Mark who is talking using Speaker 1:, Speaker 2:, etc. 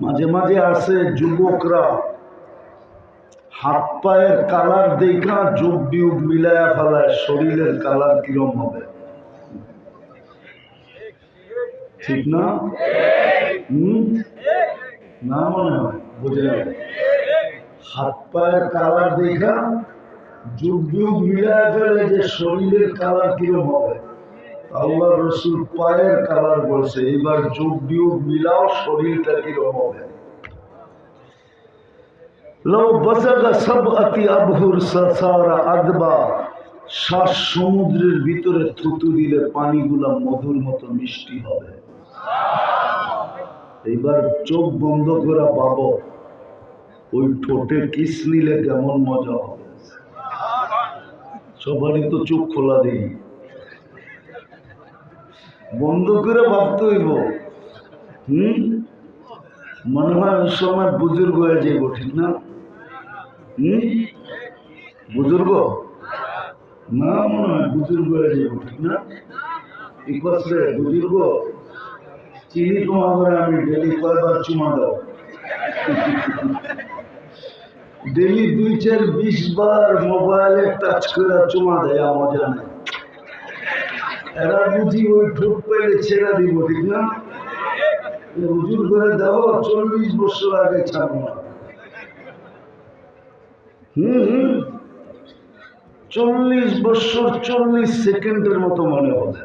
Speaker 1: মাঝে মাঝে আছে যুবকরা হাত পায়ের কালার দেখা যোগ বিয়োগ মিলায়া ফেলায় শরীরের কালার কিরম হবে, ঠিক না? না মনে হয় বুঝে হাত পায়ের কালার দেখা যোগ বিয়োগ মিলায়া ফেলে যে শরীরের কালার কিরম হবে। আল্লাহ রসুল পায়ের কালার বলছে, এবার যোগ বিয়োগ মিলাও শরীরটা কিরম হবে। সমুদ্রের ভিতরে থুতু দিলে পানিগুলা মধুর মতো মিষ্টি হবে। এবার চোখ বন্ধ করে পাবো ওই ঠোঁটে কিস নিলে কেমন মজা হবে। সবারই তো চোখ খোলা দেই, বন্ধ করে ভাবতে হইব। মনে হয় ওই সময় বুজুর্গ হয়ে যাইব, ঠিক না? বুজুর্গ না, মনে হয় বুজুর্গ হয়ে যাইব, ঠিক না? বুজুর্গ চিনি তোমার আমি ডেলি কয়বার চুমা দাও? ডেলি 2-4-20 বার মোবাইলে টাচ করে চুমা দেয়, মজা নেই। এরা বুঝি ওই ঠোঁট পাইলে ছেড়া দিব, ঠিক না? হুজুর করে দাও 40 বছর আগে ছাড়ব না। 40 বছর 40 সেকেন্ডের মতো মনে হবে।